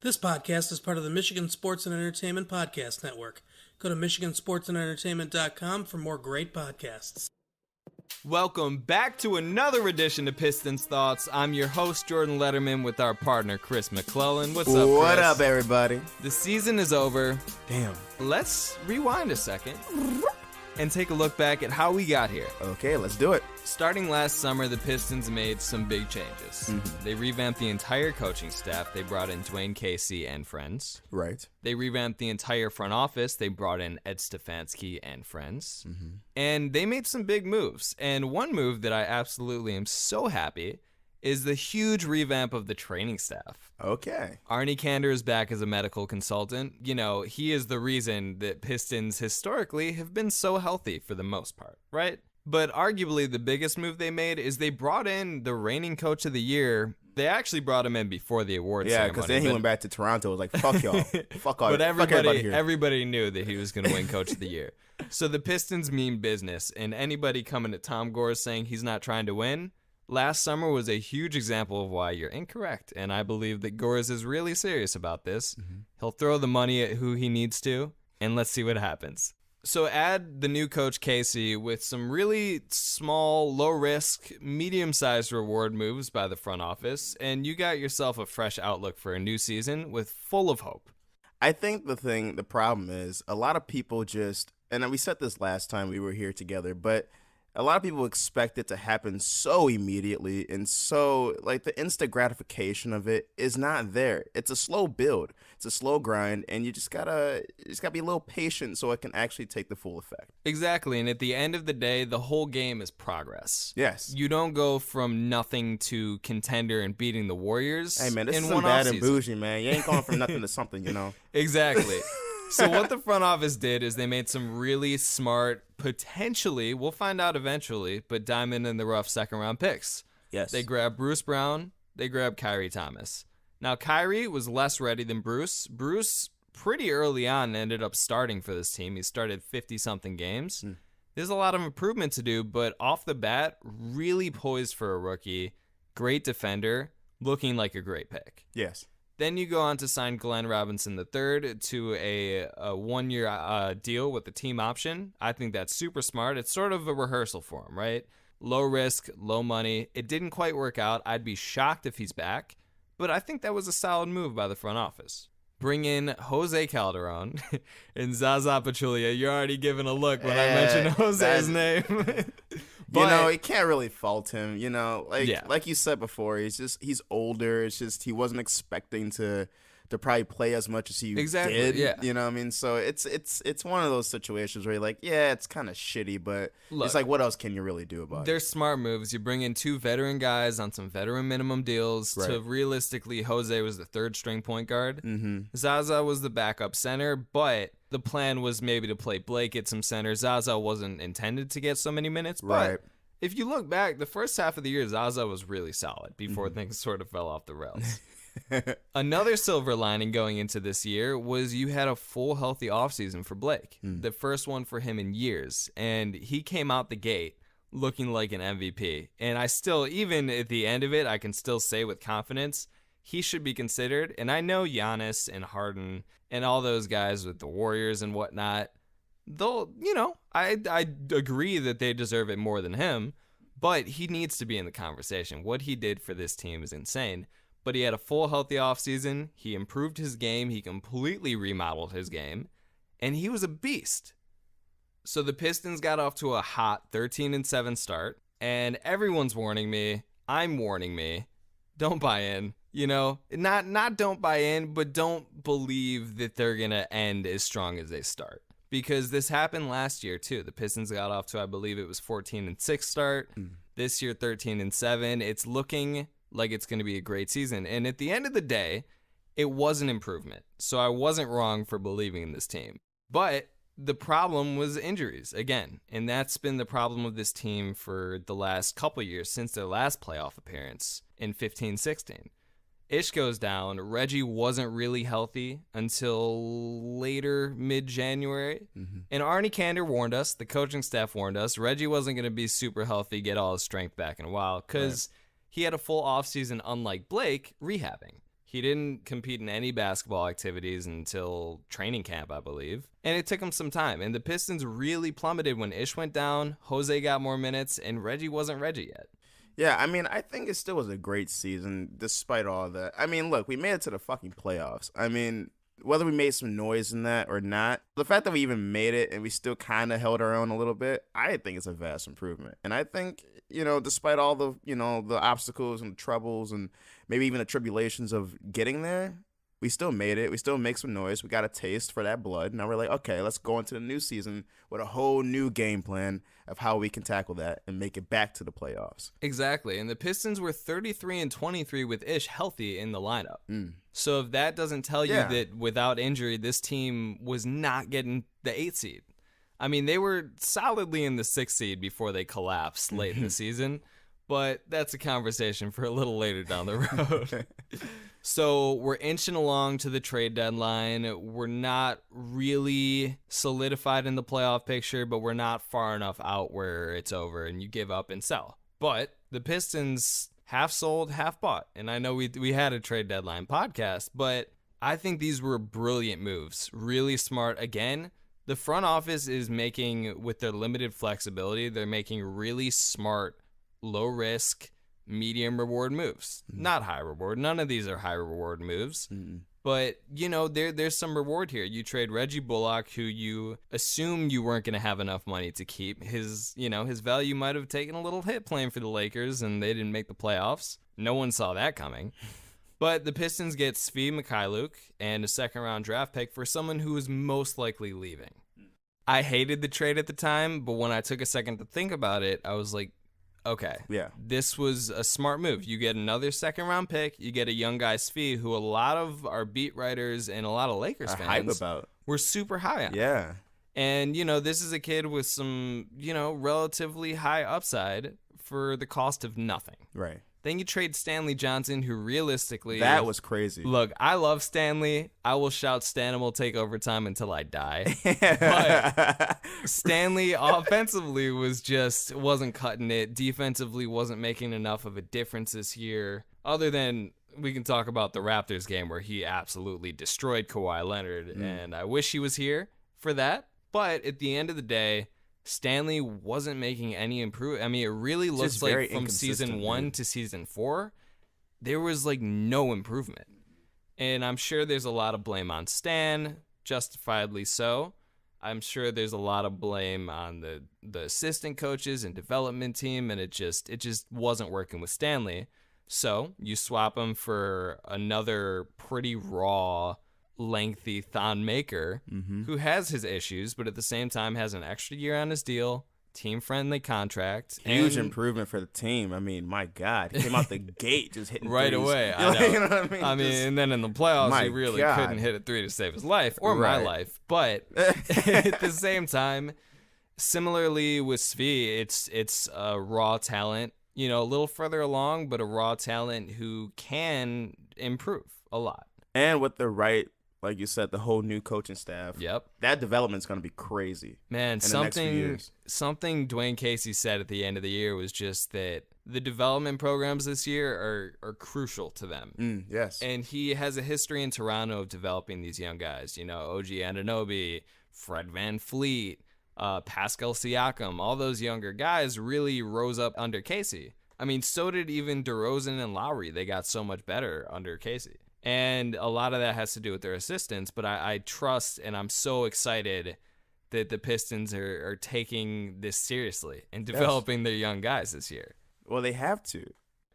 This podcast is part of the Michigan Sports and Entertainment Podcast Network. Go to michigansportsandentertainment.com for more great podcasts. Welcome back to another edition of Pistons Thoughts. I'm your host, Jordan Letterman, with our partner, Chris McClellan. What's up, Chris? What up, everybody? The season is over. Damn. Let's rewind a second and take a look back at how we got here. Okay, let's do it. Starting last summer, the Pistons made some big changes. They revamped the entire coaching staff. They brought in Dwayne Casey and friends. Right. They revamped the entire front office. They brought in Ed Stefanski and friends. And they made some big moves. And one move that I absolutely am so happy is the huge revamp of the training staff. Okay. Arnie Kander is back as a medical consultant. You know, he is the reason that Pistons historically have been so healthy for the most part, right? But arguably the biggest move they made is they brought in the reigning coach of the year. They actually brought him in before the awards ceremony. Yeah, because then he went back to Toronto. Was like, fuck y'all. Fuck all. But everybody here. everybody knew that he was going to win coach of the year. So the Pistons mean business. And anybody coming at Tom Gores saying he's not trying to win, last summer was a huge example of why you're incorrect. And I believe that Gores is really serious about this. He'll throw the money at who he needs to, and let's see what happens. So add the new coach Casey with some really small, low-risk, medium-sized reward moves by the front office, and you got yourself a fresh outlook for a new season with full of hope. I think the problem is a lot of people just, and we said this last time we were here together, but a lot of people expect it to happen so immediately, and so like the instant gratification of it is not there. It's a slow build. It's a slow grind, and you just gotta be a little patient so it can actually take the full effect. Exactly, and at the end of the day, the whole game is progress. Yes. You don't go from nothing to contender and beating the Warriors. Hey man, this in is one bad offseason. and bougie, man. You ain't going from nothing to something, you know. Exactly. So what the front office did is they made some really smart, potentially, we'll find out eventually, but diamond in the rough second-round picks. Yes. They grabbed Bruce Brown. They grabbed Kyrie Thomas. Now, Kyrie was less ready than Bruce. Bruce, pretty early on, ended up starting for this team. He started 50-something games. There's a lot of improvement to do, but off the bat, really poised for a rookie. Great defender, looking like a great pick. Yes. Then you go on to sign Glenn Robinson III to a one-year deal with a team option. I think that's super smart. It's sort of a rehearsal for him, right? Low risk, low money. It didn't quite work out. I'd be shocked if he's back, but I think that was a solid move by the front office. Bring in Jose Calderon and Zaza Pachulia. You're already giving a look when I mention Jose's name. But, you know, you can't really fault him. You know, like you said before, he's older. It's just he wasn't expecting to probably play as much as he did. Yeah. You know what I mean? So it's one of those situations where you're like, yeah, it's kind of shitty, but look, it's like, what else can you really do about it? They're smart moves. You bring in two veteran guys on some veteran minimum deals. Right. To realistically, Jose was the third string point guard. Zaza was the backup center, but the plan was maybe to play Blake at some center. Zaza wasn't intended to get so many minutes, but Right. if you look back, the first half of the year, Zaza was really solid before things sort of fell off the rails. Another silver lining going into this year was you had a full healthy offseason for Blake. The first one for him in years. And he came out the gate looking like an MVP. And I still, even at the end of it, I can still say with confidence, he should be considered. And I know Giannis and Harden and all those guys with the Warriors and whatnot, they'll, you know, I agree that they deserve it more than him, but he needs to be in the conversation. What he did for this team is insane. But he had a full healthy offseason. He improved his game. He completely remodeled his game. And he was a beast. So the Pistons got off to a hot 13-7 start. And everyone's warning me. I'm warning me. Don't buy in. You know, not don't buy in, but don't believe that they're going to end as strong as they start. Because this happened last year, too. The Pistons got off to, I believe it was 14-6 start. This year, 13-7. It's looking like it's going to be a great season. And at the end of the day, it was an improvement. So I wasn't wrong for believing in this team. But the problem was injuries, again. And that's been the problem of this team for the last couple years since their last playoff appearance in 15-16. Ish goes down. Reggie wasn't really healthy until later, mid-January. And Arnie Kander warned us, the coaching staff warned us, Reggie wasn't going to be super healthy, get all his strength back in a while, because he had a full offseason, unlike Blake, rehabbing. He didn't compete in any basketball activities until training camp, I believe. And it took him some time. And the Pistons really plummeted when Ish went down, Jose got more minutes, and Reggie wasn't Reggie yet. Yeah, I mean, I think it still was a great season despite all that. I mean, look, we made it to the fucking playoffs. I mean, whether we made some noise in that or not, the fact that we even made it and we still kind of held our own a little bit, I think it's a vast improvement. And I think, despite all the, the obstacles and the troubles and maybe even the tribulations of getting there, we still made it. We still make some noise. We got a taste for that blood. Now we're like, okay, let's go into the new season with a whole new game plan of how we can tackle that and make it back to the playoffs. Exactly. And the Pistons were 33-23 with Ish healthy in the lineup. So if that doesn't tell you that without injury, this team was not getting the 8th seed. I mean, they were solidly in the 6th seed before they collapsed late in the season, but that's a conversation for a little later down the road. So we're inching along to the trade deadline. We're not really solidified in the playoff picture, but we're not far enough out where it's over and you give up and sell. But the Pistons half sold, half bought. And I know we had a trade deadline podcast, but I think these were brilliant moves. Really smart. Again, the front office is making, with their limited flexibility, they're making really smart, low risk, medium reward moves. Not high reward. None of these are high reward moves. But, there's some reward here. You trade Reggie Bullock, who you assumed you weren't going to have enough money to keep. His value might have taken a little hit playing for the Lakers, and they didn't make the playoffs. No one saw that coming. But the Pistons get Svi Mikhailuk and a second-round draft pick for someone who is most likely leaving. I hated the trade at the time, but when I took a second to think about it, I was like, okay, this was a smart move. You get another second-round pick. You get a young guy, Svi, who a lot of our beat writers and a lot of Lakers fans were super high on. Yeah. And, this is a kid with some, relatively high upside for the cost of nothing. Right. Then you trade Stanley Johnson, who realistically... That was crazy. Look, I love Stanley. I will shout Stan will take overtime until I die. But Stanley offensively wasn't cutting it. Defensively wasn't making enough of a difference this year. Other than we can talk about the Raptors game where he absolutely destroyed Kawhi Leonard. And I wish he was here for that. But at the end of the day... Stanley wasn't making any improvement. I mean, it really looks like from season 1 to season 4, there was like no improvement. And I'm sure there's a lot of blame on Stan, justifiably so. I'm sure there's a lot of blame on the assistant coaches and development team, and it just wasn't working with Stanley. So you swap him for another pretty raw, lengthy Thon Maker, who has his issues, but at the same time has an extra year on his deal, team-friendly contract. Huge improvement for the team. I mean, my God. He came out the gate just hitting right threes. Away. I know. You know what I mean? And then in the playoffs, he really couldn't hit a three to save his life, or my life. But at the same time, similarly with Svi, it's a raw talent, a little further along, but a raw talent who can improve a lot. And with the right, like you said, the whole new coaching staff. Yep. That development's going to be crazy. Man, something Dwayne Casey said at the end of the year was just that the development programs this year are crucial to them. Yes. And he has a history in Toronto of developing these young guys. OG Anunoby, Fred VanVleet, Pascal Siakam, all those younger guys really rose up under Casey. I mean, so did even DeRozan and Lowry. They got so much better under Casey. And a lot of that has to do with their assistants, but I trust and I'm so excited that the Pistons are taking this seriously and developing their young guys this year. Well, they have to.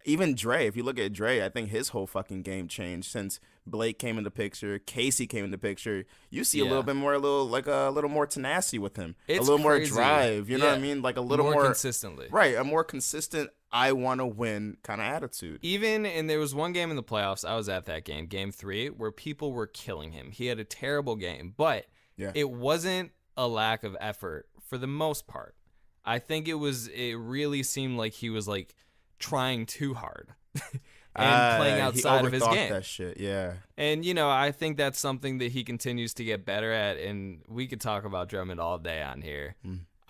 Even Dre, if you look at Dre, I think his whole fucking game changed since Blake came in the picture, Casey came in the picture. You see a little bit more, a little more tenacity with him. It's a little crazy. More drive, you know what I mean? Like a little more consistently. Right, a more consistent I want to win kind of attitude. And there was one game in the playoffs, I was at that game, game 3, where people were killing him. He had a terrible game, but it wasn't a lack of effort for the most part. I think it really seemed like he was like trying too hard and playing outside of his game. That shit, yeah. And, I think that's something that he continues to get better at, and we could talk about Drummond all day on here.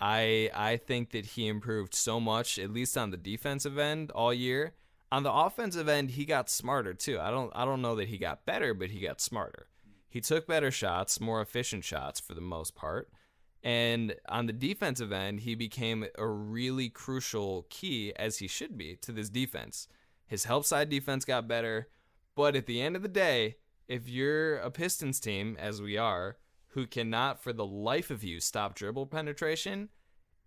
I think that he improved so much, at least on the defensive end all year. On the offensive end, he got smarter too. I don't know that he got better, but he got smarter. He took better shots, more efficient shots for the most part. And on the defensive end, he became a really crucial key, as he should be, to this defense. His help side defense got better. But at the end of the day, if you're a Pistons team, as we are, who cannot for the life of you stop dribble penetration,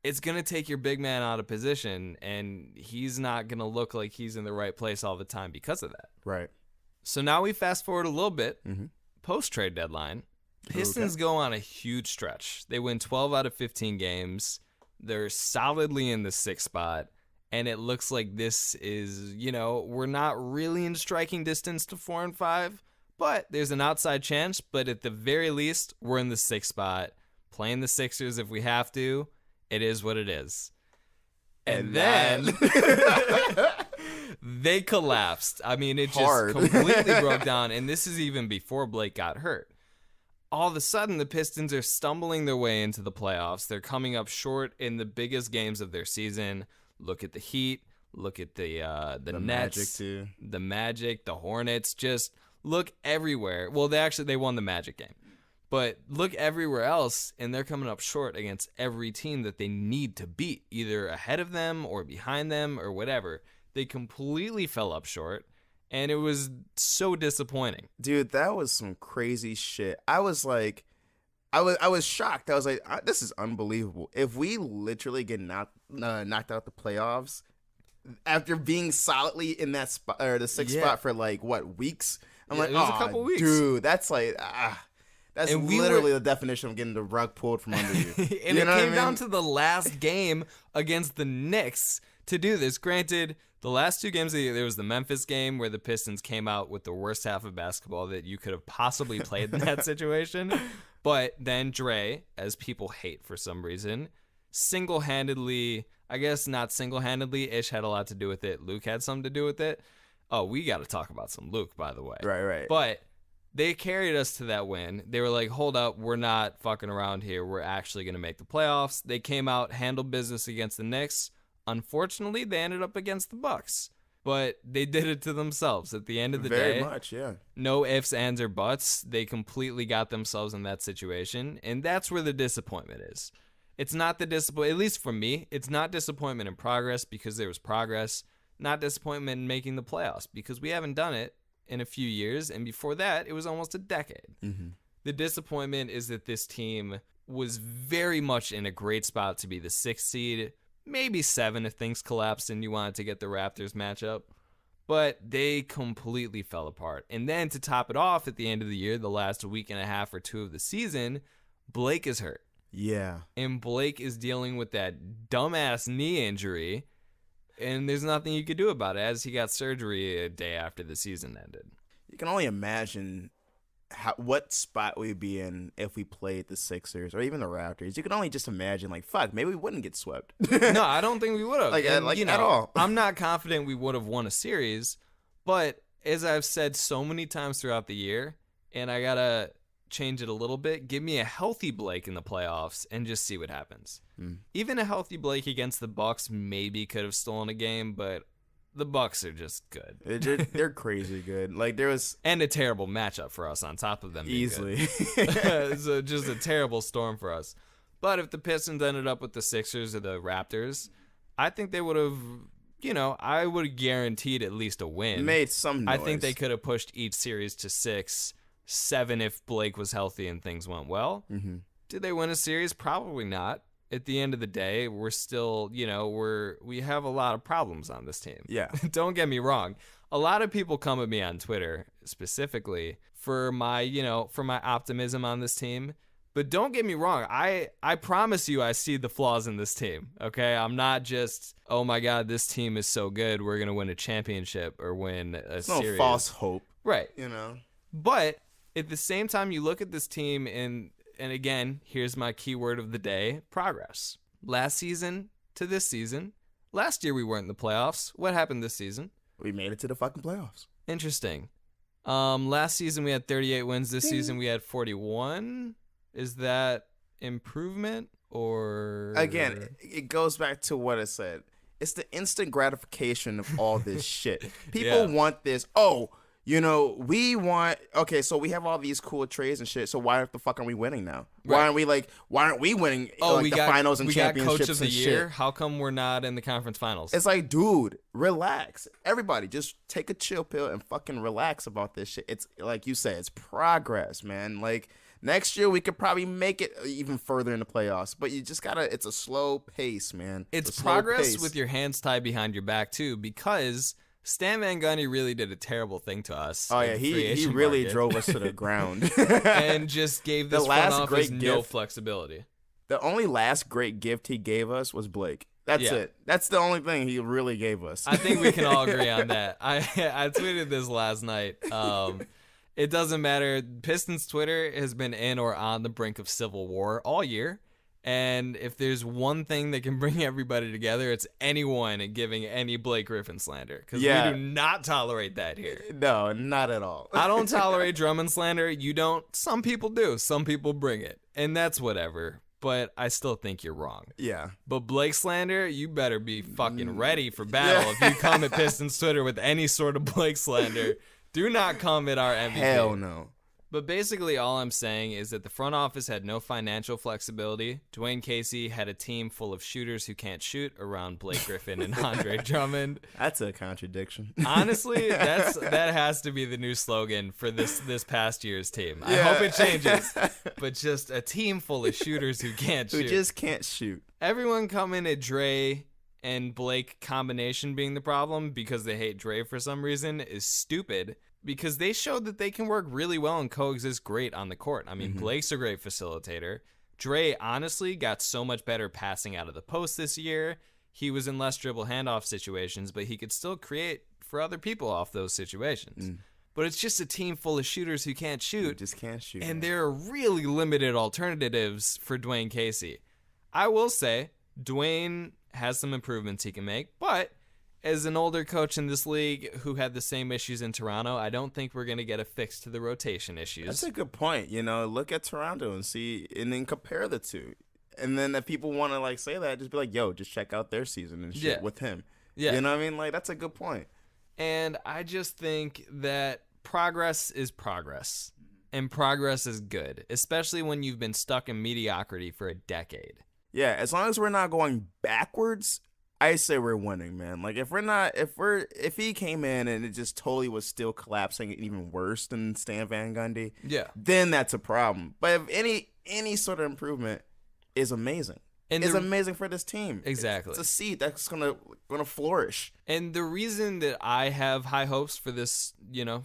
it's going to take your big man out of position, and he's not going to look like he's in the right place all the time because of that. Right. So now we fast forward a little bit, post-trade deadline. Pistons go on a huge stretch. They win 12 out of 15 games. They're solidly in the 6th spot, and it looks like this is, we're not really in striking distance to 4 and 5, but there's an outside chance. But at the very least, we're in the 6th spot, playing the Sixers if we have to. It is what it is. And then they collapsed. I mean, it just completely broke down, and this is even before Blake got hurt. All of a sudden, the Pistons are stumbling their way into the playoffs. They're coming up short in the biggest games of their season. Look at the Heat. Look at the Nets. Magic, too. The Magic, the Hornets. Just look everywhere. Well, they won the Magic game. But look everywhere else, and they're coming up short against every team that they need to beat, either ahead of them or behind them or whatever. They completely fell up short. And it was so disappointing. Dude, that was some crazy shit. I was like, I was shocked. I was like, this is unbelievable. If we literally get knocked out the playoffs after being solidly in that spot or the 6th spot for like what, weeks? I'm like, it was a couple weeks. Dude, that's like that's literally the definition of getting the rug pulled from under you. And it came down to the last game against the Knicks to do this. Granted, the last 2 games of the year, there was the Memphis game where the Pistons came out with the worst half of basketball that you could have possibly played in that situation. But then Dre, as people hate for some reason, single-handedly, I guess not single-handedly, Ish had a lot to do with it. Luke had something to do with it. Oh, we got to talk about some Luke, by the way. Right. But they carried us to that win. They were like, hold up, we're not fucking around here. We're actually going to make the playoffs. They came out, handled business against the Knicks. Unfortunately, they ended up against the Bucks, but they did it to themselves at the end of the day. Very much, yeah. No ifs, ands, or buts. They completely got themselves in that situation, and that's where the disappointment is. It's not the disappointment, at least for me, it's not disappointment in progress because there was progress, not disappointment in making the playoffs because we haven't done it in a few years, and before that, it was almost a decade. The disappointment is that this team was very much in a great spot to be the 6th seed, maybe 7 if things collapsed and you wanted to get the Raptors matchup. But they completely fell apart. And then to top it off at the end of the year, the last week and a half or 2 of the season, Blake is hurt. Yeah. And Blake is dealing with that dumbass knee injury. And there's nothing you could do about it as he got surgery a day after the season ended. You can only imagine what spot we'd be in if we played the Sixers or even the Raptors. You can only just imagine, like, fuck, maybe we wouldn't get swept. No, I don't think we would have. At all. I'm not confident we would have won a series, but as I've said so many times throughout the year, and I got to change it a little bit, give me a healthy Blake in the playoffs and just see what happens. Even a healthy Blake against the Bucks maybe could have stolen a game, but the Bucks are just good. They're crazy good. Like there was and a terrible matchup for us on top of them being easily. So just a terrible storm for us. But if the Pistons ended up with the Sixers or the Raptors, I think they would have, I would have guaranteed at least a win. Made some noise. I think they could have pushed each series to 6, 7 if Blake was healthy and things went well. Did they win a series? Probably not. At the end of the day, we're still, we have a lot of problems on this team. Yeah. Don't get me wrong. A lot of people come at me on Twitter specifically for my, for my optimism on this team. But don't get me wrong. I promise you I see the flaws in this team. Okay? I'm not just, oh my God, this team is so good. We're going to win a championship or win a series. No false hope. Right. But at the same time, you look at this team and again, here's my keyword of the day, progress. Last season to this season. Last year we weren't in the playoffs. What happened this season? We made it to the fucking playoffs. Interesting. Last season we had 38 wins. This season we had 41. Is that improvement or... Again, it goes back to what I said. It's the instant gratification of all this shit. People want this. Oh, we want. Okay, so we have all these cool trades and shit. So why the fuck aren't we winning now? Right. Why aren't we winning the finals and championships coach of the and year? shit? How come we're not in the conference finals? It's like, dude, relax. Everybody, just take a chill pill and fucking relax about this shit. It's like you said, it's progress, man. Like, next year we could probably make it even further in the playoffs, but you just gotta. It's a slow pace, man. It's progress with your hands tied behind your back too, because Stan Van Gundy really did a terrible thing to us. Oh yeah, he really drove us to the ground and just gave this front office no flexibility. The only last great gift he gave us was Blake. That's it. That's the only thing he really gave us. I think we can all agree on that. I tweeted this last night. It doesn't matter. Pistons Twitter has been in or on the brink of civil war all year. And if there's one thing that can bring everybody together, it's anyone giving any Blake Griffin slander. Because we do not tolerate that here. No, not at all. I don't tolerate Drummond slander. You don't. Some people do. Some people bring it. And that's whatever. But I still think you're wrong. Yeah. But Blake slander, you better be fucking ready for battle. If you come at Pistons Twitter with any sort of Blake slander, do not come at our MVP. Hell no. But basically all I'm saying is that the front office had no financial flexibility. Dwayne Casey had a team full of shooters who can't shoot around Blake Griffin and Andre Drummond. That's a contradiction. Honestly, that has to be the new slogan for this past year's team. I hope it changes. But just a team full of shooters who can't shoot. Who just can't shoot. Everyone coming at Dre and Blake combination being the problem because they hate Dre for some reason is stupid. Because they showed that they can work really well and coexist great on the court. I mean, Blake's a great facilitator. Dre honestly got so much better passing out of the post this year. He was in less dribble handoff situations, but he could still create for other people off those situations. But it's just a team full of shooters who can't shoot. Just can't shoot. And there are really limited alternatives for Dwayne Casey. I will say, Dwayne has some improvements he can make, but as an older coach in this league who had the same issues in Toronto, I don't think we're going to get a fix to the rotation issues. That's a good point. Look at Toronto and see, and then compare the two. And then if people want to say that, just be like, yo, just check out their season and shit with him. Yeah. You know what I mean? That's a good point. And I just think that progress is progress. And progress is good, especially when you've been stuck in mediocrity for a decade. Yeah, as long as we're not going backwards, I say we're winning, man. If he came in and it just totally was still collapsing even worse than Stan Van Gundy, then that's a problem. But if any sort of improvement is amazing. And it's amazing for this team. Exactly. It's a seed that's gonna flourish. And the reason that I have high hopes for this,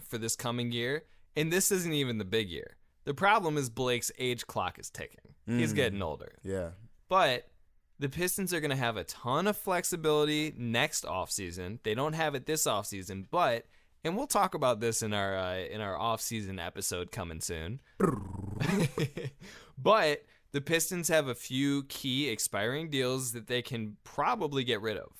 for this coming year, and this isn't even the big year. The problem is Blake's age clock is ticking. He's getting older. Yeah. But the Pistons are going to have a ton of flexibility next offseason. They don't have it this offseason, and we'll talk about this in our offseason episode coming soon. But the Pistons have a few key expiring deals that they can probably get rid of.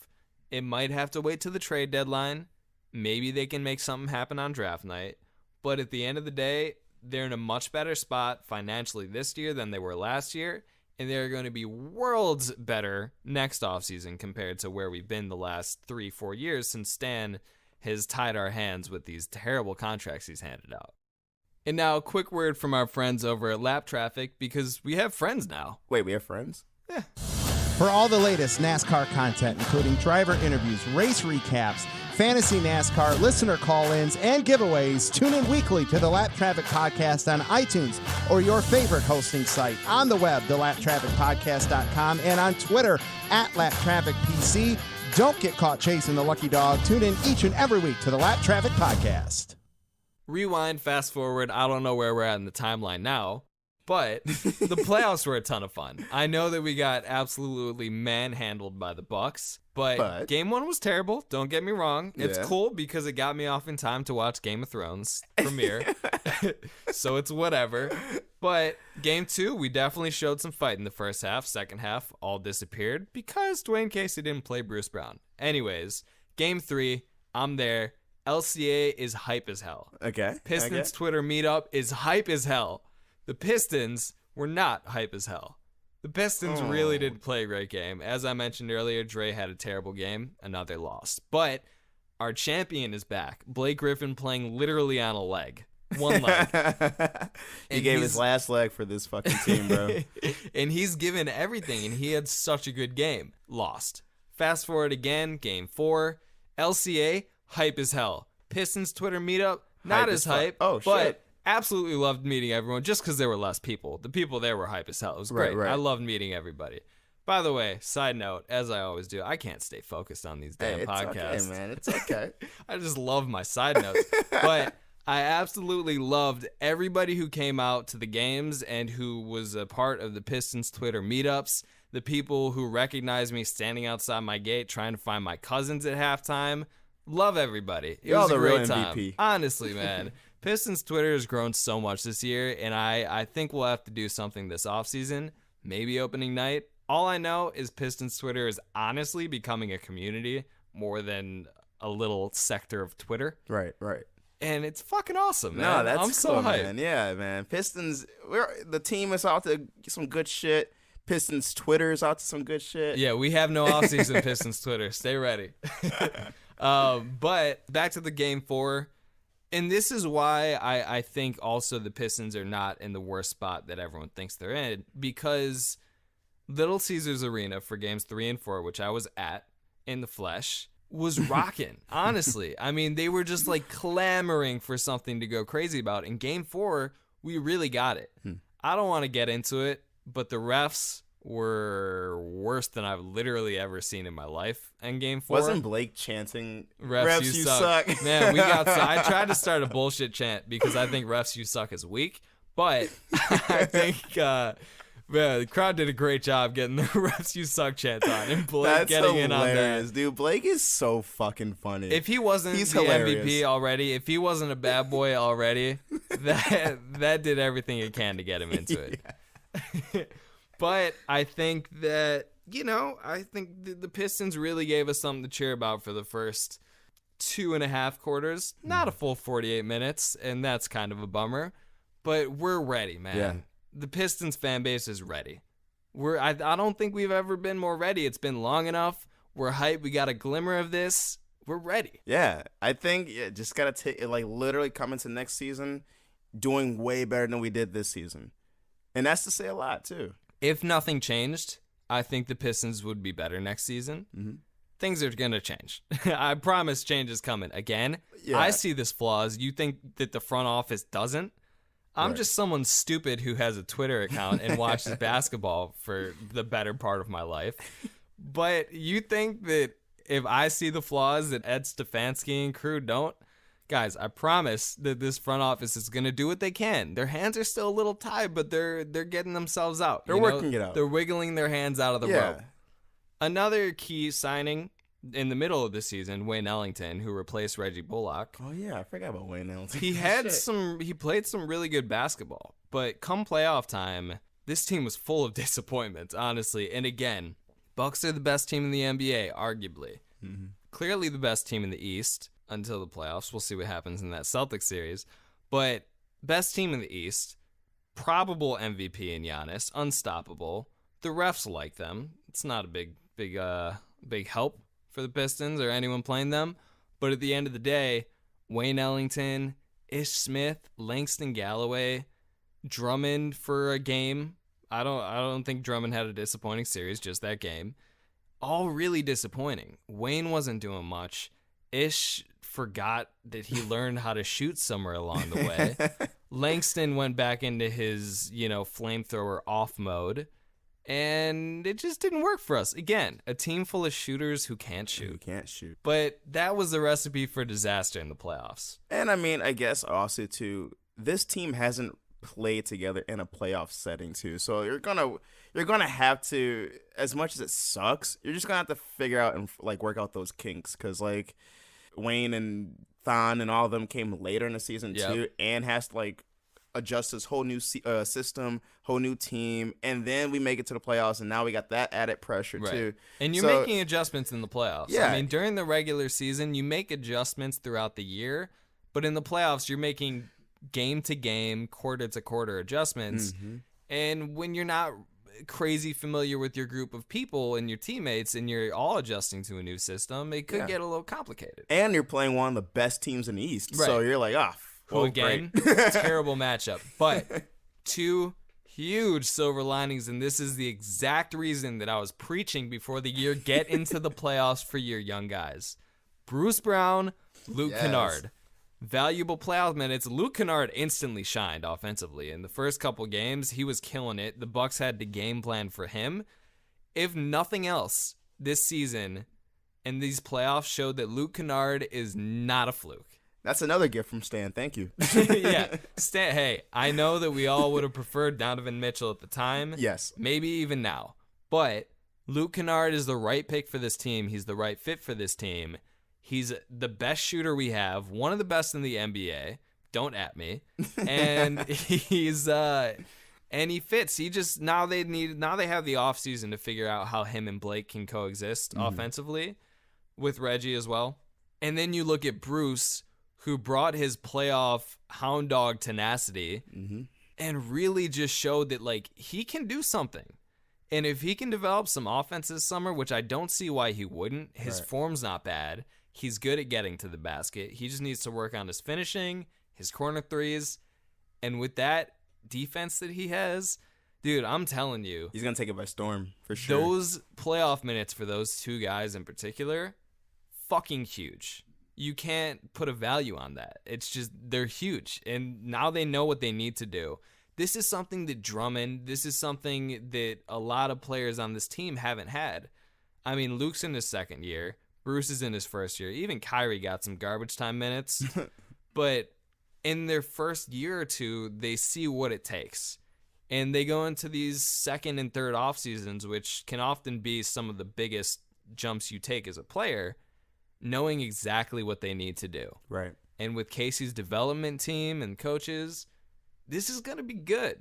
It might have to wait till the trade deadline. Maybe they can make something happen on draft night. But at the end of the day, they're in a much better spot financially this year than they were last year. And they're going to be worlds better next offseason compared to where we've been the last 3-4 years since Stan has tied our hands with these terrible contracts he's handed out. And now a quick word from our friends over at Lap Traffic, because we have friends now. Wait, we have friends? Yeah. For all the latest NASCAR content, including driver interviews, race recaps, fantasy NASCAR, listener call-ins, and giveaways, tune in weekly to the Lap Traffic Podcast on iTunes or your favorite hosting site, on the web, thelaptrafficpodcast.com, and on Twitter, @LapTrafficPC. Don't get caught chasing the lucky dog. Tune in each and every week to the Lap Traffic Podcast. Rewind, fast forward, I don't know where we're at in the timeline now, but the playoffs were a ton of fun. I know that we got absolutely manhandled by the Bucks, but game one was terrible. Don't get me wrong. It's cool because it got me off in time to watch Game of Thrones premiere, so it's whatever. But game two, we definitely showed some fight in the first half. Second half, all disappeared because Dwayne Casey didn't play Bruce Brown. Anyways, game three, I'm there. LCA is hype as hell. Okay. Pistons Twitter meetup is hype as hell. The Pistons were not hype as hell. The Pistons really did play a great game. As I mentioned earlier, Dre had a terrible game, another loss. But our champion is back. Blake Griffin playing literally on a leg. One leg. He gave his last leg for this fucking team, bro. And he's given everything, and he had such a good game. Lost. Fast forward again, game 4. LCA, hype as hell. Pistons Twitter meetup, not as hype. But shit. Absolutely loved meeting everyone just because there were less people. The people there were hype as hell. It was great. Right. I loved meeting everybody. By the way, side note, as I always do, I can't stay focused on these damn podcasts. It's okay, man. It's okay. I just love my side notes. But I absolutely loved everybody who came out to the games and who was a part of the Pistons Twitter meetups. The people who recognized me standing outside my gate trying to find my cousins at halftime. Love everybody. It was a great time. Honestly, man. Pistons Twitter has grown so much this year, and I think we'll have to do something this offseason, maybe opening night. All I know is Pistons Twitter is honestly becoming a community more than a little sector of Twitter. Right. And it's fucking awesome, man. No, that's I'm so cool, hyped. man. Yeah, man. Pistons, the team is out to get some good shit. Pistons Twitter is out to some good shit. Yeah, we have no offseason Pistons Twitter. Stay ready. But back to the game 4. And this is why I think also the Pistons are not in the worst spot that everyone thinks they're in, because Little Caesars Arena for games 3 and 4, which I was at in the flesh, was rocking, honestly. I mean, they were just like clamoring for something to go crazy about. In game 4, we really got it. I don't want to get into it, but the refs were worse than I've literally ever seen in my life in game 4. Wasn't Blake chanting, refs you suck? Man, I tried to start a bullshit chant because I think refs you suck is weak, but I think the crowd did a great job getting the refs you suck chants on, and Blake getting in on that. Dude, Blake is so fucking funny. If he wasn't the hilarious. MVP already, if he wasn't a bad boy already, that did everything it can to get him into it. But I think that, the Pistons really gave us something to cheer about for the first 2.5 quarters. Not a full 48 minutes, and that's kind of a bummer. But we're ready, man. Yeah. The Pistons fan base is ready. I don't think we've ever been more ready. It's been long enough. We're hyped. We got a glimmer of this. We're ready. Yeah, I think just got to take it, literally come into next season doing way better than we did this season. And that's to say a lot, too. If nothing changed, I think the Pistons would be better next season. Mm-hmm. Things are going to change. I promise change is coming. Again, yeah. I see this flaws. You think that the front office doesn't? I'm just someone stupid who has a Twitter account and watches basketball for the better part of my life. But you think that if I see the flaws that Ed Stefanski and crew don't? Guys, I promise that this front office is going to do what they can. Their hands are still a little tied, but they're getting themselves out. They're working it out. They're wiggling their hands out of the rope. Another key signing in the middle of the season, Wayne Ellington, who replaced Reggie Bullock. Oh yeah, I forgot about Wayne Ellington. He played some really good basketball, but come playoff time, this team was full of disappointments, honestly. And again, Bucks are the best team in the NBA, arguably. Mm-hmm. Clearly the best team in the East until the playoffs. We'll see what happens in that Celtics series. But best team in the East, probable MVP in Giannis, unstoppable. The refs like them. It's not a big help for the Pistons or anyone playing them. But at the end of the day, Wayne Ellington, Ish Smith, Langston Galloway, Drummond for a game. I don't think Drummond had a disappointing series, just that game. All really disappointing. Wayne wasn't doing much. Ish forgot that he learned how to shoot somewhere along the way. Langston went back into his, flamethrower off mode. And it just didn't work for us. Again, a team full of shooters who can't shoot. But that was the recipe for disaster in the playoffs. And I mean, I guess also too, this team hasn't played together in a playoff setting too. So you're gonna have to, as much as it sucks, you're just gonna have to figure out and work out those kinks. Because Wayne and Thon and all of them came later in the season too, and has to adjust this whole new system, whole new team, and then we make it to the playoffs, and now we got that added pressure too. And you're making adjustments in the playoffs. Yeah. I mean, during the regular season, you make adjustments throughout the year, but in the playoffs, you're making game to game, quarter to quarter adjustments. Mm-hmm. And when you're not crazy familiar with your group of people and your teammates and you're all adjusting to a new system, it could get a little complicated. And you're playing one of the best teams in the East. Right. So you're like, who again, terrible matchup. But 2 huge silver linings, and this is the exact reason that I was preaching before the year, get into the playoffs for your young guys. Bruce Brown, Luke Kennard. Valuable playoff minutes. Luke Kennard instantly shined offensively. In the first couple games, he was killing it. The Bucks had the game plan for him. If nothing else, this season and these playoffs showed that Luke Kennard is not a fluke. That's another gift from Stan. Thank you. Yeah. Stan, hey, I know that we all would have preferred Donovan Mitchell at the time. Yes. Maybe even now. But Luke Kennard is the right pick for this team. He's the right fit for this team. He's the best shooter we have, one of the best in the NBA. Don't at me. And he's and he fits. He just now they have the offseason to figure out how him and Blake can coexist offensively with Reggie as well. And then you look at Bruce, who brought his playoff hound dog tenacity and really just showed that like he can do something. And if he can develop some offense this summer, which I don't see why he wouldn't, his form's not bad. He's good at getting to the basket. He just needs to work on his finishing, his corner threes. And with that defense that he has, dude, I'm telling you. He's going to take it by storm, for sure. Those playoff minutes for those 2 guys in particular, fucking huge. You can't put a value on that. It's just, they're huge. And now they know what they need to do. This is something that Drummond, this is something that a lot of players on this team haven't had. I mean, Luke's in his second year. Bruce is in his first year. Even Kyrie got some garbage time minutes. But in their first year or 2, they see what it takes. And they go into these second and third off seasons, which can often be some of the biggest jumps you take as a player, knowing exactly what they need to do. Right. And with Casey's development team and coaches, this is going to be good.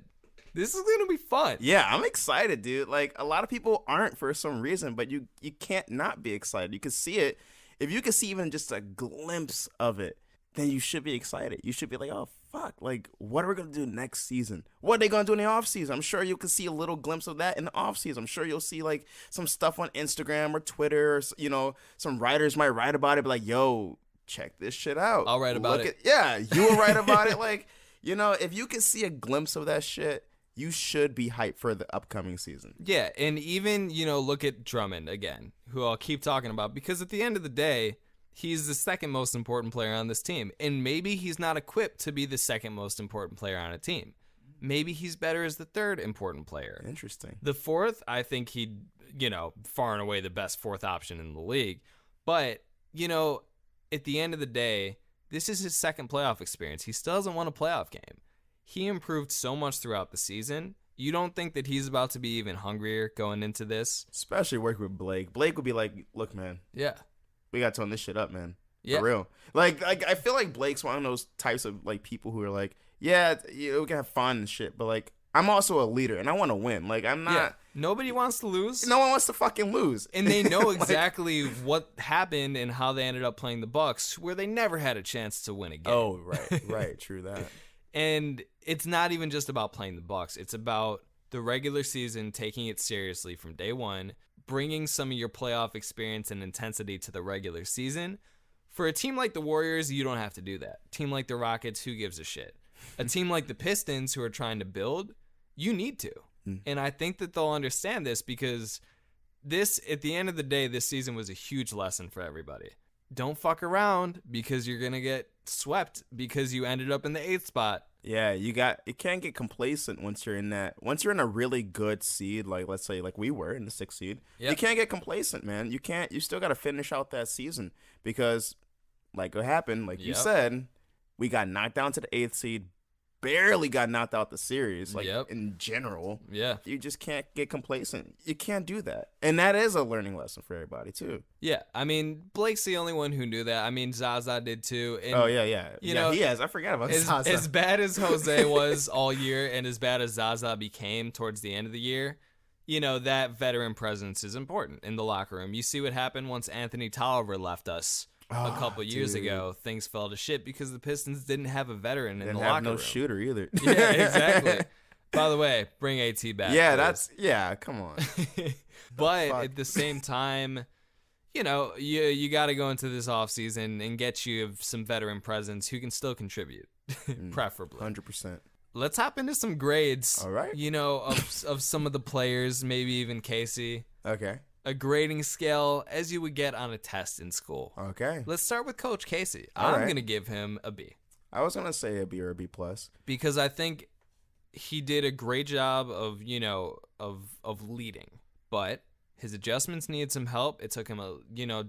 This is going to be fun. Yeah, I'm excited, dude. Like, a lot of people aren't for some reason, but you can't not be excited. You can see it. If you can see even just a glimpse of it, then you should be excited. You should be like, oh, fuck. Like, what are we going to do next season? What are they going to do in the offseason? I'm sure you can see a little glimpse of that in the offseason. I'm sure you'll see, like, some stuff on Instagram or Twitter. Or, you know, some writers might write about it, be like, yo, check this shit out. I'll write about it. Yeah, you will write about it. Like, you know, if you can see a glimpse of that shit, you should be hyped for the upcoming season. Yeah, and even, you know, look at Drummond again, who I'll keep talking about, because at the end of the day, he's the second most important player on this team. And maybe he's not equipped to be the second most important player on a team. Maybe he's better as the third important player. Interesting. The fourth, I think he'd, you know, far and away the best fourth option in the league. But, you know, at the end of the day, this is his second playoff experience. He still hasn't won a playoff game. He improved so much throughout the season. You don't think that he's about to be even hungrier going into this? Especially working with Blake. Blake would be like, look, man. Yeah. We got to tone this shit up, man. Yeah. For real. Like, I feel like Blake's one of those types of, like, people who are like, yeah, we can have fun and shit, but, like, I'm also a leader, and I want to win. Like, I'm not... Yeah. Nobody wants to lose. No one wants to fucking lose. And they know exactly what happened and how they ended up playing the Bucks, where they never had a chance to win a game. Oh, right. True that. And it's not even just about playing the Bucks. It's about the regular season, taking it seriously from day one, bringing some of your playoff experience and intensity to the regular season. For a team like the Warriors, you don't have to do that. A team like the Rockets, who gives a shit? A team like the Pistons, who are trying to build, you need to. And I think that they'll understand this, because this, at the end of the day, this season was a huge lesson for everybody. Don't fuck around, because you're going to get swept because you ended up in the 8th spot. Yeah, you can't get complacent once you're in that. Once you're in a really good seed, like let's say like we were in the 6th seed, You can't get complacent, man. You still got to finish out that season, because like what happened, like you said, we got knocked down to the 8th seed, barely got knocked out the series, like in general. Yeah. You just can't get complacent. You can't do that. And that is a learning lesson for everybody too. Yeah. I mean, Blake's the only one who knew that. I mean, Zaza did too. And, You know, he has. I forgot about Zaza. As bad as Jose was all year, and as bad as Zaza became towards the end of the year, you know, that veteran presence is important in the locker room. You see what happened once Anthony Tolliver left us. A couple years ago, things fell to shit because the Pistons didn't have a veteran in the locker room. Didn't have no shooter either. Yeah, exactly. By the way, bring AT back. Yeah, come on. But at the same time, you got to go into this offseason and get you some veteran presence who can still contribute, preferably. 100%. Let's hop into some grades. All right. Of some of the players, maybe even Casey. Okay. A grading scale as you would get on a test in school. Okay. Let's start with Coach Casey. All I'm right. going to give him a B. I was going to say a B or a B+. Because I think he did a great job of leading. But his adjustments needed some help. It took him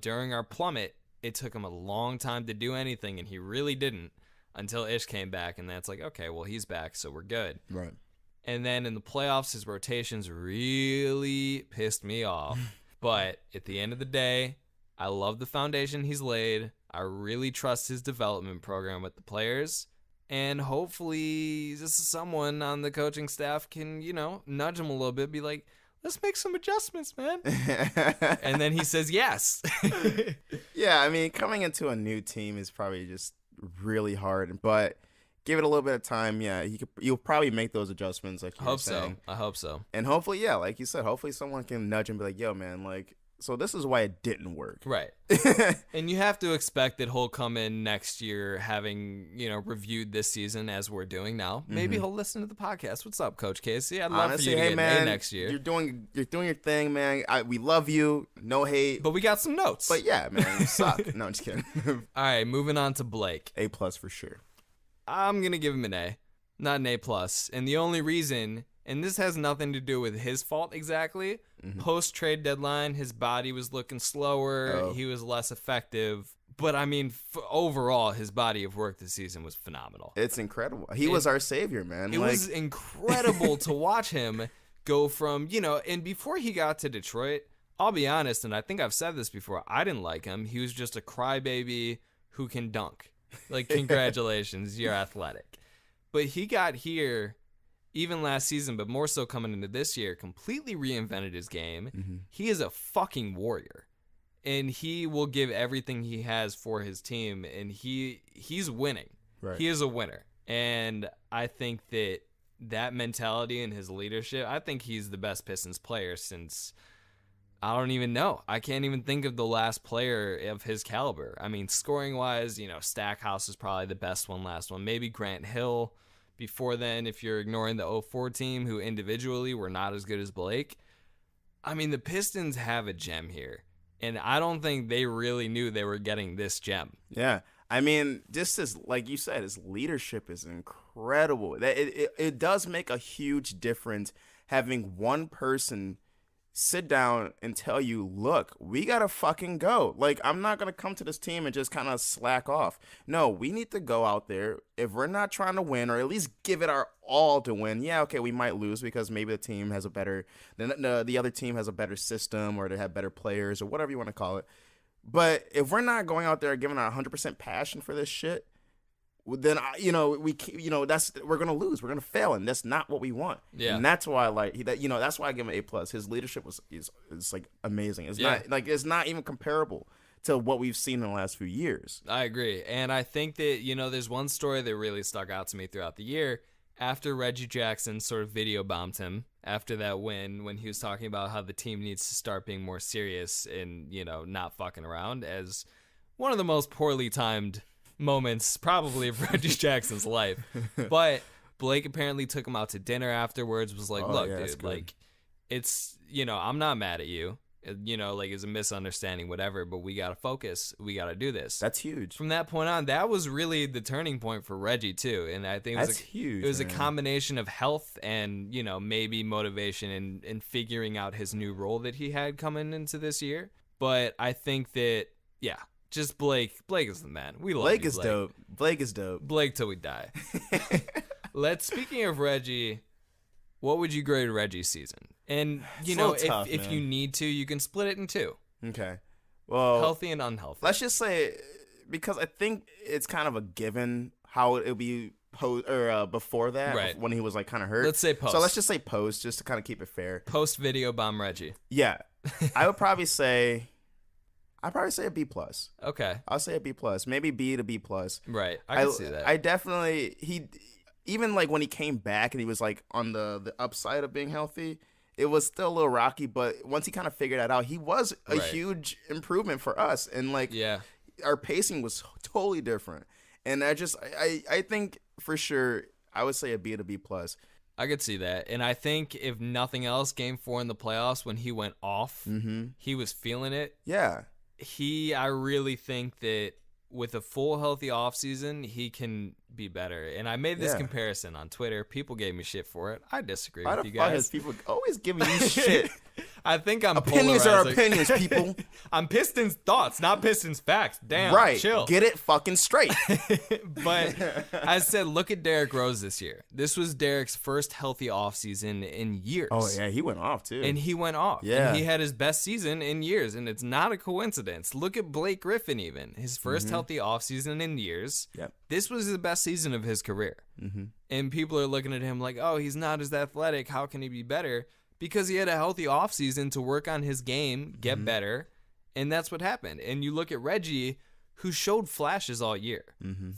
during our plummet, it took him a long time to do anything, and he really didn't until Ish came back, and that's like, okay, well, he's back, so we're good. Right. And then in the playoffs, his rotations really pissed me off. But at the end of the day, I love the foundation he's laid. I really trust his development program with the players. And hopefully someone on the coaching staff can, nudge him a little bit, be like, let's make some adjustments, man. And then he says yes. Yeah, I mean, coming into a new team is probably just really hard, but give it a little bit of time. Yeah, you'll probably make those adjustments, like you were saying. I hope so. And hopefully, yeah, like you said, hopefully someone can nudge and be like, yo, man, like, so this is why it didn't work. Right. And you have to expect that he'll come in next year having, reviewed this season as we're doing now. Maybe he'll listen to the podcast. What's up, Coach Casey? I'd love Honestly, for you to hey, get man, an A next year. You're doing your thing, man. We love you. No hate. But we got some notes. But yeah, man, you suck. No, I'm just kidding. All right, moving on to Blake. A+ for sure. I'm going to give him an A, not an A+. And the only reason, and this has nothing to do with his fault exactly, post-trade deadline, his body was looking slower. He was less effective. But, I mean, overall, his body of work this season was phenomenal. It's incredible. He was our savior, man. It was incredible to watch him go from, and before he got to Detroit, I'll be honest, and I think I've said this before, I didn't like him. He was just a crybaby who can dunk. Like, congratulations, you're athletic. But he got here, even last season, but more so coming into this year, completely reinvented his game. He is a fucking warrior. And he will give everything he has for his team, and he's winning. Right. He is a winner. And I think that mentality and his leadership, I think he's the best Pistons player since... I don't even know. I can't even think of the last player of his caliber. I mean, scoring-wise, Stackhouse is probably the best last one. Maybe Grant Hill before then, if you're ignoring the 04 team, who individually were not as good as Blake. I mean, the Pistons have a gem here, and I don't think they really knew they were getting this gem. Yeah. I mean, just as, like you said, his leadership is incredible. It does make a huge difference having one person sit down and tell you, look, we gotta fucking go. Like, I'm not gonna come to this team and just kind of slack off. No, we need to go out there. If we're not trying to win, or at least give it our all to win, yeah, okay, we might lose because maybe the team has the other team has a better system, or they have better players, or whatever you want to call it. But if we're not going out there giving our 100% passion for this shit, then we're gonna lose. We're gonna fail, and that's not what we want. Yeah, and that's why that's why I give him an A+. His leadership is like amazing. It's not even comparable to what we've seen in the last few years. I agree, and I think that there's one story that really stuck out to me throughout the year. After Reggie Jackson sort of video bombed him after that win, when he was talking about how the team needs to start being more serious and not fucking around, as one of the most poorly timed moments probably of Reggie Jackson's life. But Blake apparently took him out to dinner afterwards, was like, look, dude, like, it's, I'm not mad at you. Like, it's a misunderstanding, whatever, but we got to focus. We got to do this. That's huge. From that point on, that was really the turning point for Reggie, too. And I think that's huge. It was a combination of health and, maybe motivation and figuring out his new role that he had coming into this year. But I think that, yeah, just Blake. Blake is the man. We love Blake. Is dope. Blake is dope. Blake till we die. Speaking of Reggie, what would you grade Reggie's season? And, if you need to, you can split it in two. Okay. Well, healthy and unhealthy. Let's just say, because I think it's kind of a given how it'll be before that, right, when he was like kind of hurt. Let's say post. So let's just say post, just to kind of keep it fair. Post video bomb Reggie. Yeah. I would probably say a B+. Okay. I'll say a B+. Maybe B to B+. Right. I can see that. I definitely even like when he came back and he was like on the upside of being healthy, it was still a little rocky. But once he kind of figured that out, he was a huge improvement for us. And like, our pacing was totally different. And I think for sure, I would say a B to B plus. I could see that. And I think if nothing else, game 4 in the playoffs, when he went off, he was feeling it. Yeah. I really think that with a full healthy offseason, he can be better. And I made this comparison on Twitter. People gave me shit for it. I disagree with you guys. Why the fuck is people always giving you shit? I think I'm opinions are opinions, people. I'm Pistons thoughts, not Pistons facts. Damn, right. Chill. Get it fucking straight. But I said, look at Derrick Rose this year. This was Derrick's first healthy offseason in years. Oh, yeah, he went off, too. And he went off. Yeah. And he had his best season in years, and it's not a coincidence. Look at Blake Griffin even. His first healthy offseason in years. Yep. This was the best season of his career. And people are looking at him like, oh, he's not as athletic. How can he be better? Because he had a healthy offseason to work on his game, get better, and that's what happened. And you look at Reggie, who showed flashes all year.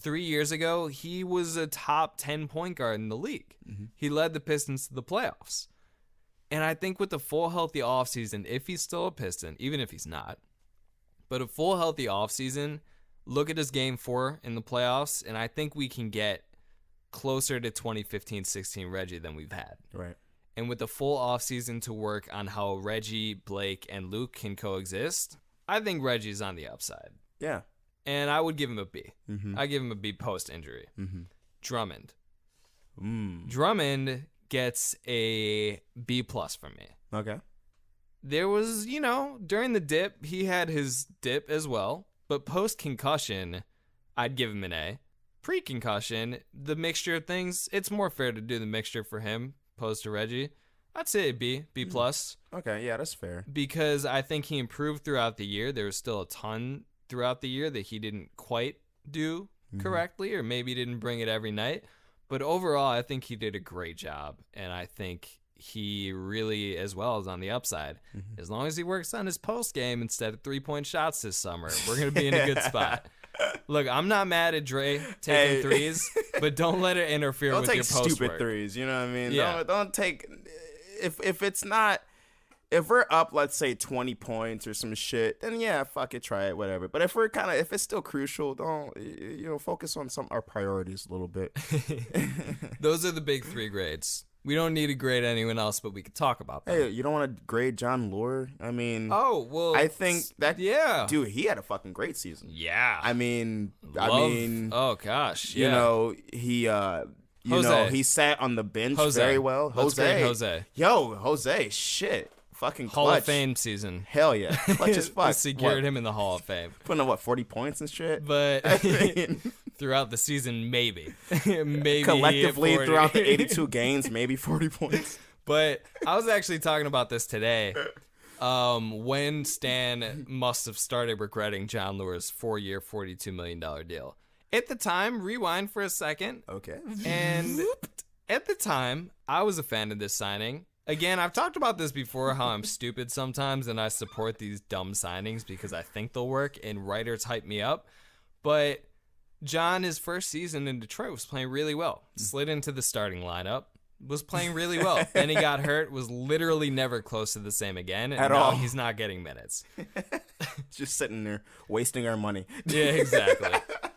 3 years ago, he was a top 10 point guard in the league. He led the Pistons to the playoffs. And I think with the full healthy offseason, if he's still a Piston, even if he's not, but a full healthy offseason, look at his game 4 in the playoffs, and I think we can get closer to 2015-16 Reggie than we've had. Right. And with the full offseason to work on how Reggie, Blake, and Luke can coexist, I think Reggie's on the upside. Yeah. And I would give him a B. I give him a B post-injury. Drummond. Drummond gets a B plus from me. Okay. There was, during the dip, he had his dip as well. But post-concussion, I'd give him an A. Pre-concussion, the mixture of things, it's more fair to do the mixture for him. Opposed to Reggie, I'd say a B plus. Okay, yeah, that's fair. Because I think he improved throughout the year. There was still a ton throughout the year that he didn't quite do correctly, or maybe didn't bring it every night. But overall, I think he did a great job, and I think he really, as well, is on the upside. As long as he works on his post game instead of 3-point shots this summer, we're gonna be in a good spot. Look, I'm not mad at Dre taking threes, but don't let it interfere with your post work. Don't take stupid threes, you know what I mean? Yeah. Don't take if it's not, if we're up, let's say 20 points or some shit, then yeah, fuck it, try it, whatever. But if it's still crucial, don't focus on our priorities a little bit. Those are the big 3 grades. We don't need to grade anyone else, but we could talk about that. Hey, you don't want to grade John Lure? I mean, I think that dude, he had a fucking great season. Yeah. I mean, oh gosh, yeah. He sat on the bench very well. Jose. Jose, shit. Fucking clutch. Hall of Fame season. Hell yeah. Clutch as fuck. Secured him in the Hall of Fame. Putting up, 40 points and shit? But throughout the season, maybe. Collectively, throughout the 82 games, maybe 40 points. But I was actually talking about this today. When Stan must have started regretting John Lure's 4-year, $42 million deal. At the time, rewind for a second. Okay. And at the time, I was a fan of this signing. Again, I've talked about this before, how I'm stupid sometimes and I support these dumb signings because I think they'll work and writers hype me up. But John, his first season in Detroit, was playing really well. Slid into the starting lineup, was playing really well. Then he got hurt, was literally never close to the same again. And now he's not getting minutes. Just sitting there wasting our money. Yeah, exactly.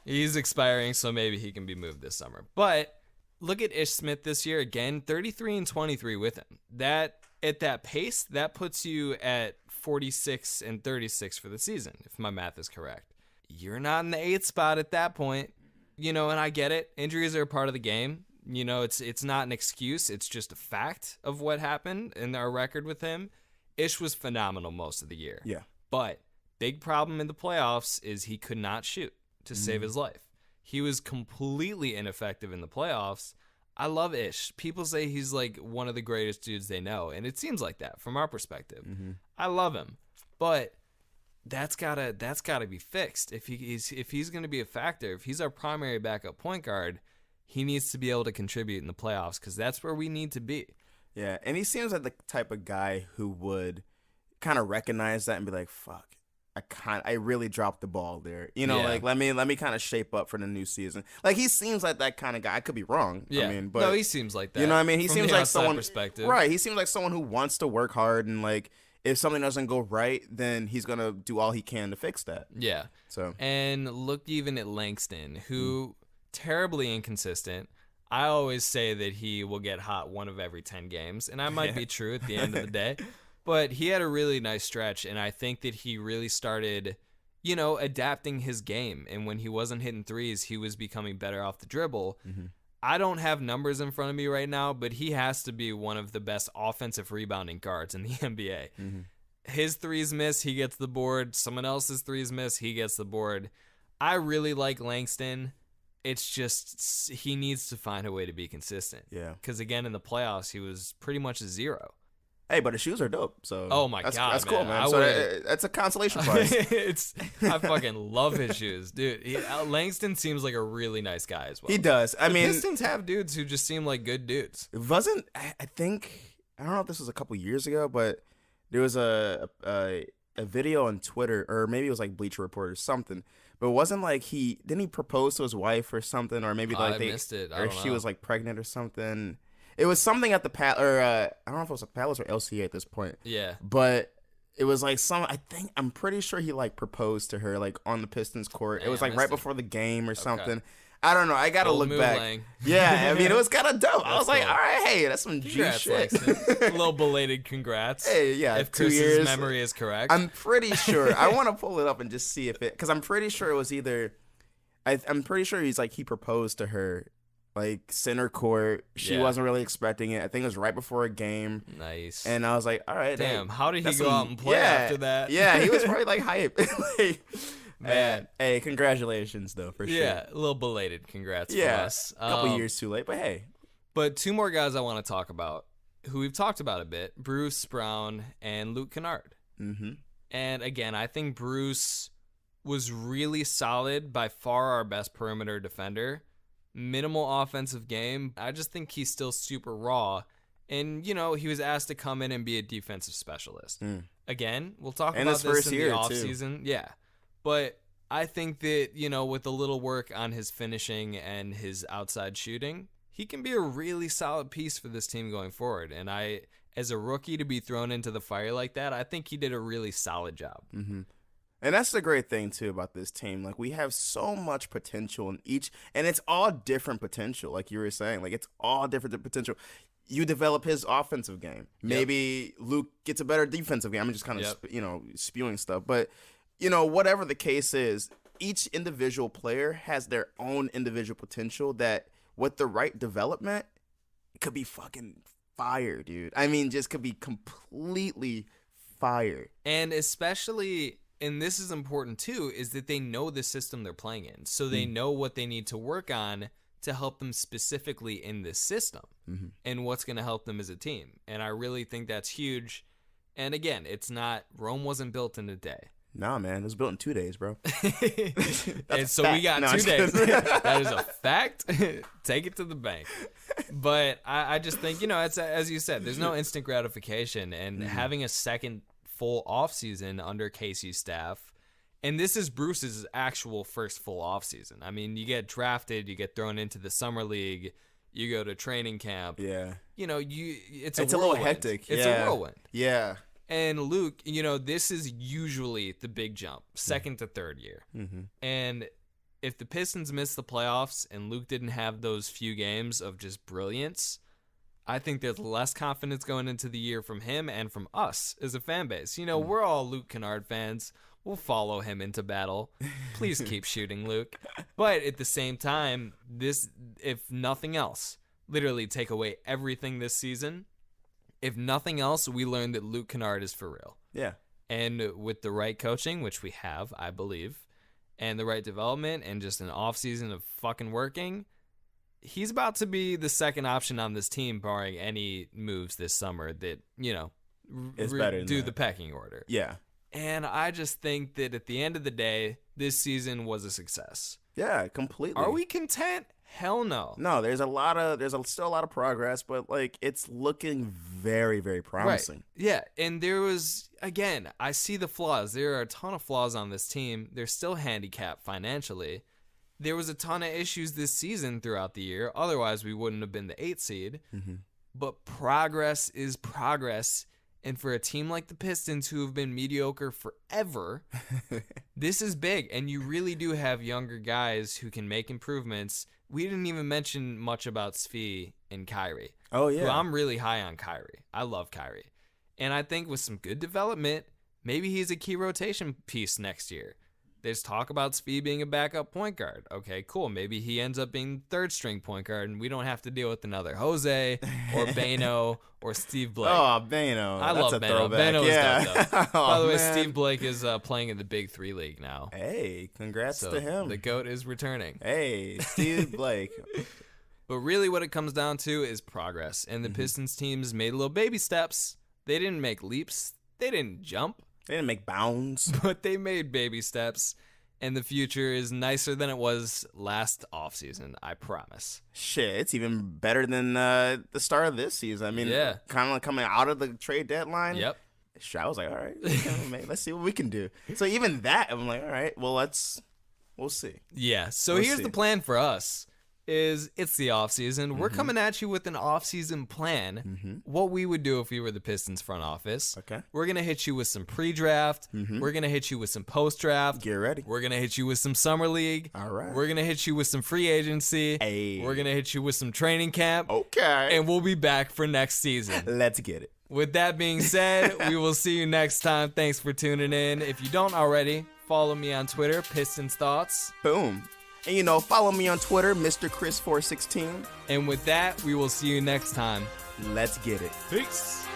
He's expiring, so maybe he can be moved this summer. But look at Ish Smith this year again, 33 and 23 with him. That at that pace, that puts you at 46 and 36 for the season, if my math is correct. You're not in the 8th spot at that point, and I get it. Injuries are a part of the game. It's not an excuse. It's just a fact of what happened in our record with him. Ish was phenomenal most of the year. Yeah. But big problem in the playoffs is he could not shoot to save his life. He was completely ineffective in the playoffs. I love Ish. People say he's like one of the greatest dudes they know, and it seems like that from our perspective. I love him, but that's gotta be fixed. If he's going to be a factor, if he's our primary backup point guard, he needs to be able to contribute in the playoffs because that's where we need to be. Yeah, and he seems like the type of guy who would kind of recognize that and be like, "Fuck, I really dropped the ball there. You know, Yeah. like let me kind of shape up for the new season. Like he seems like that kind of guy. I could be wrong. Yeah. I mean, but no, he seems like that. you know what I mean? He from seems the like outside someone perspective. right. He seems like someone who wants to work hard and like if something doesn't go right, then he's gonna do all he can to fix that. Yeah. So And look even at Langston, who terribly inconsistent. I always say that he will get hot 1 of every 10 games, and that might be true at the end of the day. But he had a really nice stretch, and I think that he really started, you know, adapting his game. And when he wasn't hitting threes, he was becoming better off the dribble. I don't have numbers in front of me right now, but he has to be one of the best offensive rebounding guards in the NBA. His threes miss, he gets the board. Someone else's threes miss, he gets the board. I really like Langston. It's just he needs to find a way to be consistent. yeah. Because, again, in the playoffs, he was pretty much a 0. Hey, but his shoes are dope. So Oh, my that's, God, that's cool, man. man. I So would- that's a consolation prize. I fucking love his shoes. Dude, Langston seems like a really nice guy as well. He does. I The mean, Pistons have dudes who just seem like good dudes. it wasn't. I think I don't know if this was a couple years ago, but there was a video on Twitter, or maybe it was like Bleacher Report or something. But it wasn't like didn't he propose to his wife or something, or maybe like I they missed it. I or don't she know. was like pregnant or something. It was something at the I don't know if it was a Palace or LCA at this point. Yeah. But it was like I'm pretty sure he like proposed to her like on the Pistons court. It was Dang, I like right missed it. before the game or something. I don't know. I gotta Old look move, back. Lang. Yeah, I mean it was kind of dope. I That's was like, cool. all right, hey, that's some G Congrats, shit. Langston. A little belated congrats. Hey, yeah, If 2 Chris's years. memory is correct. I'm pretty sure. I want to pull it up and just see if it, because I'm pretty sure it was either. I'm pretty sure he proposed to her, like center court. She Yeah. wasn't really expecting it. I think it was right before a game. Nice. And I was like, all right. Damn, hey, how did he that's go out and play after that? Yeah, he was probably like hype. Like, Man. hey, congratulations though, for sure. Yeah, a little belated congrats from Yeah, us. a couple years too late, but hey. But 2 more guys I want to talk about, who we've talked about a bit, Bruce Brown and Luke Kennard. Mm-hmm. And again, I think Bruce was really solid, by far our best perimeter defender. Minimal offensive game. I just think he's still super raw. And, you know, he was asked to come in and be a defensive specialist. Again, we'll talk And about his this first in year, the too. offseason. Yeah. But I think that, you know, with a little work on his finishing and his outside shooting, he can be a really solid piece for this team going forward. And as a rookie, to be thrown into the fire like that, I think he did a really solid job. Mm-hmm. And that's the great thing too about this team. Like we have so much potential in each, and it's all different potential. Like you were saying, like it's all different potential. You develop his offensive game. Maybe Luke gets a better defensive game. I'm just kind of spewing stuff, but whatever the case is, each individual player has their own individual potential that, with the right development, it could be fucking fire, dude. I mean, just could be completely fire. And especially, and this is important too, is that they know the system they're playing in. So they know what they need to work on to help them specifically in this system and what's going to help them as a team. And I really think that's huge. And again, Rome wasn't built in a day. Nah, man, it was built in 2 days, bro. And so we got 2 days. That is a fact. Take it to the bank. But I just think, it's, as you said, there's no instant gratification. And having a second full offseason under Casey's staff, and this is Bruce's actual first full offseason. I mean, you get drafted, you get thrown into the summer league, you go to training camp. Yeah. It's a little whirlwind. hectic. It's a whirlwind. Yeah. And Luke, this is usually the big jump, second to third year. Mm-hmm. And if the Pistons missed the playoffs and Luke didn't have those few games of just brilliance, I think there's less confidence going into the year from him and from us as a fan base. We're all Luke Kennard fans. We'll follow him into battle. Please keep shooting, Luke. But at the same time, this, if nothing else, literally take away everything this season. If nothing else, we learned that Luke Kennard is for real. Yeah. And with the right coaching, which we have, I believe, and the right development and just an offseason of fucking working, he's about to be the second option on this team, barring any moves this summer that, It's better than do that. the pecking order. Yeah. And I just think that at the end of the day, this season was a success. Yeah, completely. Are we content? Hell no. No, there's still a lot of progress, but like it's looking very, very promising. Right. Yeah, and there was, again, I see the flaws. There are a ton of flaws on this team. They're still handicapped financially. There was a ton of issues this season throughout the year. Otherwise, we wouldn't have been the 8th seed. Mm-hmm. But progress is progress. And for a team like the Pistons, who have been mediocre forever, this is big. And you really do have younger guys who can make improvements. We didn't even mention much about Svi and Kyrie. Oh, yeah. Who I'm really high on Kyrie. I love Kyrie. And I think with some good development, maybe he's a key rotation piece next year. There's talk about Svi being a backup point guard. Okay, cool. Maybe he ends up being third string point guard, and we don't have to deal with another Jose or Bano or Steve Blake. Oh, Bano. I That's love a Bano. throwback. Bano is dope, though. Oh, By the way, man. Steve Blake is playing in the Big 3 league now. Hey, congrats So to him. the GOAT is returning. Hey, Steve Blake. But really what it comes down to is progress. And the Pistons teams made little baby steps. They didn't make leaps. They didn't jump. They didn't make bounds. But they made baby steps. And the future is nicer than it was last offseason, I promise. Shit, it's even better than the start of this season. I mean, Yeah. kind of like coming out of the trade deadline. Yep. Shit, I was like, all right, let's see what we can do. So even that, I'm like, all right, well, we'll see. Yeah. So We'll here's see. the plan for us. It's the offseason. We're coming at you with an offseason plan. What we would do if we were the Pistons front office. Okay. We're going to hit you with some pre-draft. We're going to hit you with some post-draft. Get ready. We're going to hit you with some summer league. All right. We're going to hit you with some free agency. Hey. We're going to hit you with some training camp. Okay. And we'll be back for next season. Let's get it. With that being said, we will see you next time. Thanks for tuning in. If you don't already, follow me on Twitter, Pistons Thoughts. Boom. And follow me on Twitter, Mr. Chris416. And with that, we will see you next time. Let's get it. Peace.